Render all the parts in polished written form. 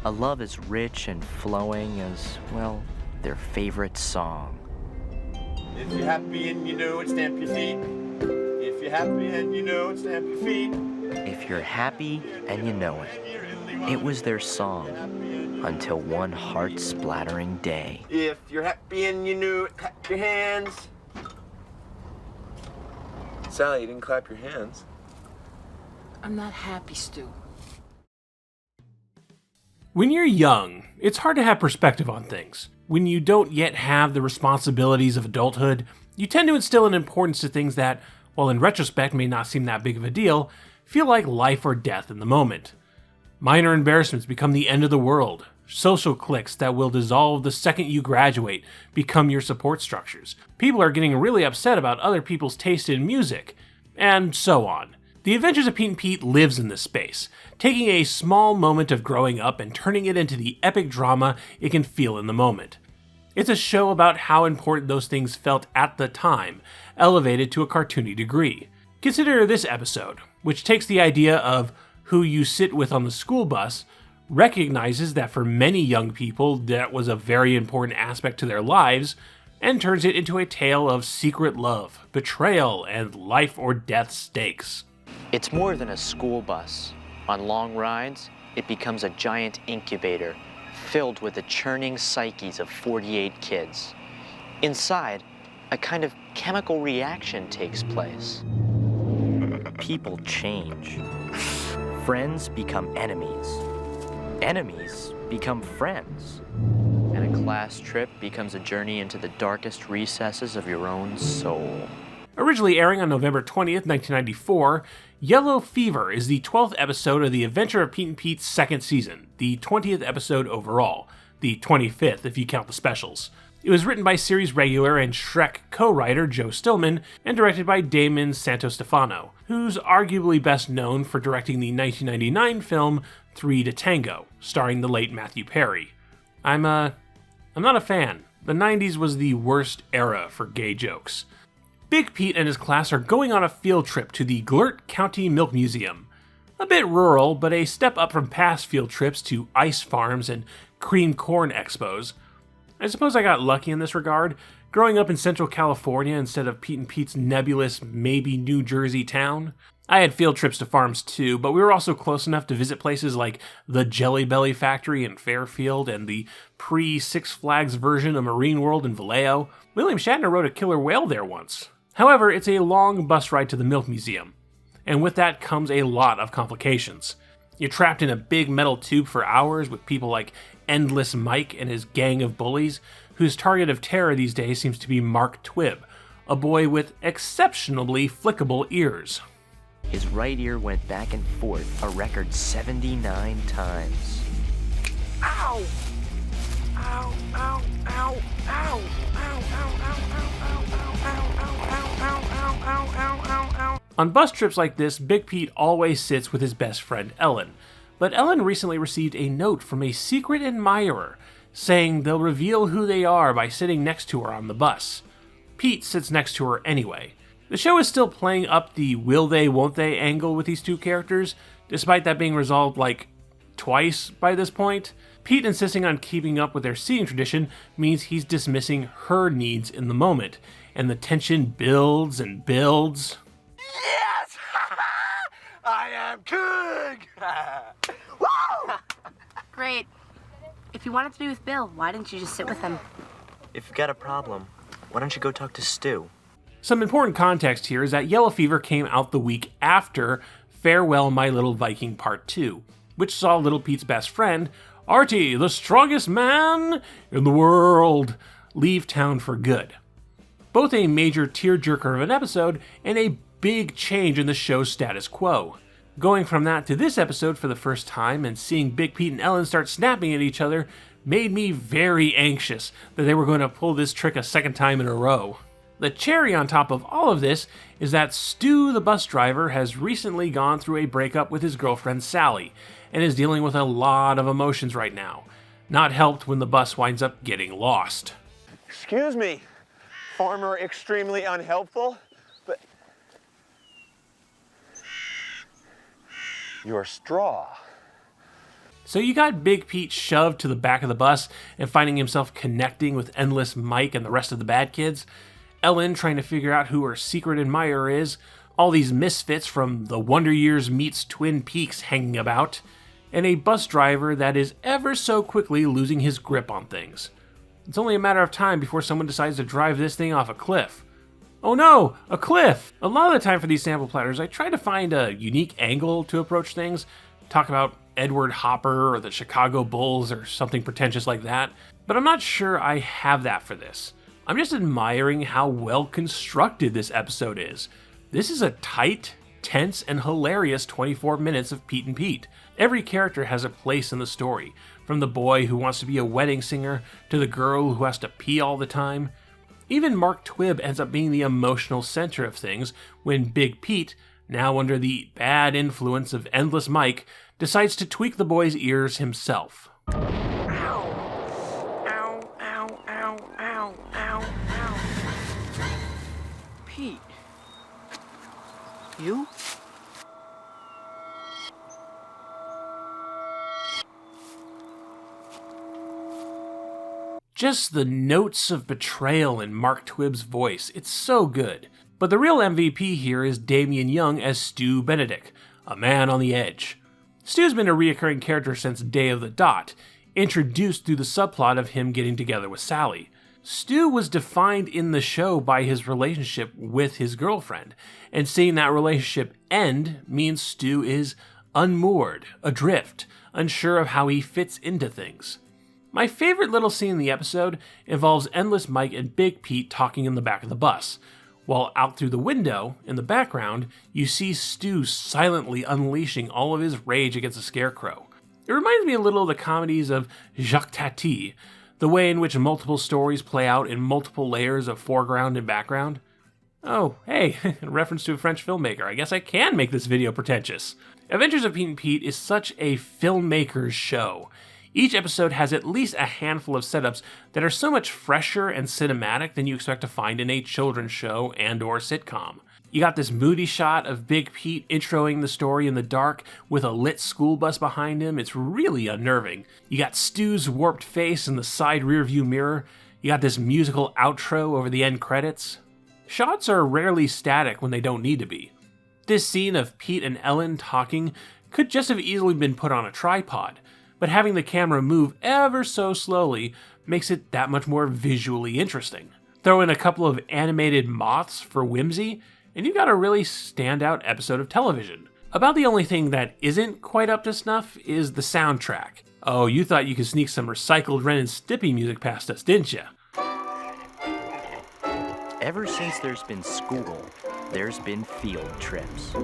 A love as rich and flowing as, well, their favorite song. If you're happy and you know it, stamp your feet. If you're happy and you know it, stamp your feet. If you're happy and you know it. It was their song until one heart-splattering day. If you're happy and you know it, clap your hands. Sally, you didn't clap your hands. I'm not happy, Stu. When you're young, it's hard to have perspective on things. When you don't yet have the responsibilities of adulthood, you tend to instill an importance to things that, while in retrospect may not seem that big of a deal, feel like life or death in the moment. Minor embarrassments become the end of the world. Social cliques that will dissolve the second you graduate become your support structures. People are getting really upset about other people's taste in music, and so on. The Adventures of Pete and Pete lives in this space, taking a small moment of growing up and turning it into the epic drama it can feel in the moment. It's a show about how important those things felt at the time, elevated to a cartoony degree. Consider this episode, which takes the idea of who you sit with on the school bus, recognizes that for many young people that was a very important aspect to their lives, and turns it into a tale of secret love, betrayal, and life or death stakes. It's more than a school bus. On long rides, it becomes a giant incubator filled with the churning psyches of 48 kids. Inside, a kind of chemical reaction takes place. People change. Friends become enemies. Enemies become friends. And a class trip becomes a journey into the darkest recesses of your own soul. Originally airing on November 20th, 1994, Yellow Fever is the 12th episode of the Adventure of Pete and Pete's second season, the 20th episode overall, the 25th if you count the specials. It was written by series regular and Shrek co-writer Joe Stillman and directed by Damon Santostefano, who's arguably best known for directing the 1999 film Three to Tango, starring the late Matthew Perry. I'm not a fan. The 90s was the worst era for gay jokes. Big Pete and his class are going on a field trip to the Glert County Milk Museum. A bit rural, but a step up from past field trips to ice farms and cream corn expos. I suppose I got lucky in this regard, growing up in Central California instead of Pete and Pete's nebulous, maybe New Jersey town. I had field trips to farms too, but we were also close enough to visit places like the Jelly Belly factory in Fairfield and the pre-Six Flags version of Marine World in Vallejo. William Shatner rode a killer whale there once. However, it's a long bus ride to the Milk Museum, and with that comes a lot of complications. You're trapped in a big metal tube for hours with people like Endless Mike and his gang of bullies, whose target of terror these days seems to be Mark Twibb, a boy with exceptionally flickable ears. His right ear went back and forth a record 79 times. Ow! Ow, ow, ow, ow, ow, ow, ow, ow, ow, ow. On bus trips like this, Big Pete always sits with his best friend Ellen, but Ellen recently received a note from a secret admirer saying they'll reveal who they are by sitting next to her on the bus. Pete sits next to her anyway. The show is still playing up the will they, won't they angle with these two characters, despite that being resolved like twice by this point. Pete insisting on keeping up with their seating tradition means he's dismissing her needs in the moment, and the tension builds and builds. Yes! I am king! Woo! Great. If you wanted to be with Bill, why didn't you just sit with him? If you've got a problem, why don't you go talk to Stu? Some important context here is that Yellow Fever came out the week after Farewell My Little Viking Part 2, which saw Little Pete's best friend, Artie, the strongest man in the world, leave town for good. Both a major tearjerker of an episode and a big change in the show's status quo. Going from that to this episode for the first time and seeing Big Pete and Ellen start snapping at each other made me very anxious that they were going to pull this trick a second time in a row. The cherry on top of all of this is that Stu, the bus driver, has recently gone through a breakup with his girlfriend Sally and is dealing with a lot of emotions right now. Not helped when the bus winds up getting lost. Excuse me, farmer extremely unhelpful, but your straw. So you got Big Pete shoved to the back of the bus and finding himself connecting with Endless Mike and the rest of the bad kids, Ellen trying to figure out who her secret admirer is, all these misfits from the Wonder Years meets Twin Peaks hanging about, and a bus driver that is ever so quickly losing his grip on things. It's only a matter of time before someone decides to drive this thing off a cliff. Oh no, a cliff! A lot of the time for these sample platters, I try to find a unique angle to approach things, talk about Edward Hopper or the Chicago Bulls or something pretentious like that, but I'm not sure I have that for this. I'm just admiring how well constructed this episode is. This is a tight, tense, and hilarious 24 minutes of Pete and Pete. Every character has a place in the story, from the boy who wants to be a wedding singer to the girl who has to pee all the time. Even Mark Twibb ends up being the emotional center of things when Big Pete, now under the bad influence of Endless Mike, decides to tweak the boy's ears himself. Ow. Ow, ow, ow, ow, ow, ow. Pete. You? Just the notes of betrayal in Mark Twibb's voice, it's so good. But the real MVP here is Damian Young as Stu Benedict, a man on the edge. Stu's been a reoccurring character since Day of the Dot, introduced through the subplot of him getting together with Sally. Stu was defined in the show by his relationship with his girlfriend, and seeing that relationship end means Stu is unmoored, adrift, unsure of how he fits into things. My favorite little scene in the episode involves Endless Mike and Big Pete talking in the back of the bus, while out through the window, in the background, you see Stu silently unleashing all of his rage against the Scarecrow. It reminds me a little of the comedies of Jacques Tati, the way in which multiple stories play out in multiple layers of foreground and background. Oh, hey, a reference to a French filmmaker. I guess I can make this video pretentious. Adventures of Pete and Pete is such a filmmaker's show. Each episode has at least a handful of setups that are so much fresher and cinematic than you expect to find in a children's show and or sitcom. You got this moody shot of Big Pete introing the story in the dark with a lit school bus behind him. It's really unnerving. You got Stu's warped face in the side rearview mirror. You got this musical outro over the end credits. Shots are rarely static when they don't need to be. This scene of Pete and Ellen talking could just have easily been put on a tripod, but having the camera move ever so slowly makes it that much more visually interesting. Throw in a couple of animated moths for whimsy, and you've got a really standout episode of television. About the only thing that isn't quite up to snuff is the soundtrack. Oh, you thought you could sneak some recycled Ren and Stimpy music past us, didn't you? Ever since there's been school, there's been field trips.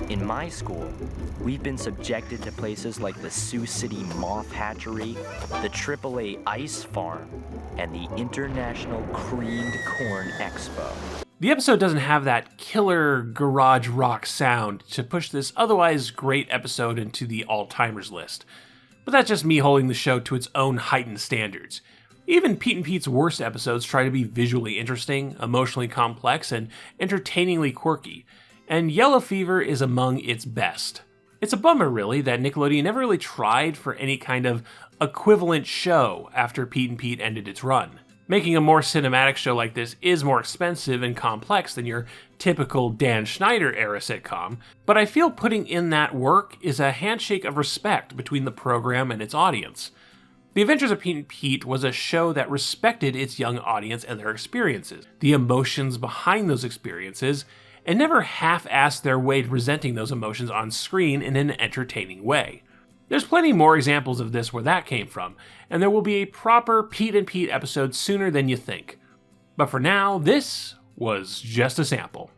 In my school, we've been subjected to places like the Sioux City Moth Hatchery, the AAA Ice Farm, and the International Creamed Corn Expo. The episode doesn't have that killer garage rock sound to push this otherwise great episode into the all-timers list, but that's just me holding the show to its own heightened standards. Even Pete and Pete's worst episodes try to be visually interesting, emotionally complex, and entertainingly quirky, and Yellow Fever is among its best. It's a bummer, really, that Nickelodeon never really tried for any kind of equivalent show after Pete and Pete ended its run. Making a more cinematic show like this is more expensive and complex than your typical Dan Schneider-era sitcom, but I feel putting in that work is a handshake of respect between the program and its audience. The Adventures of Pete and Pete was a show that respected its young audience and their experiences, the emotions behind those experiences, and never half-assed their way to presenting those emotions on screen in an entertaining way. There's plenty more examples of this where that came from, and there will be a proper Pete and Pete episode sooner than you think. But for now, this was just a sample.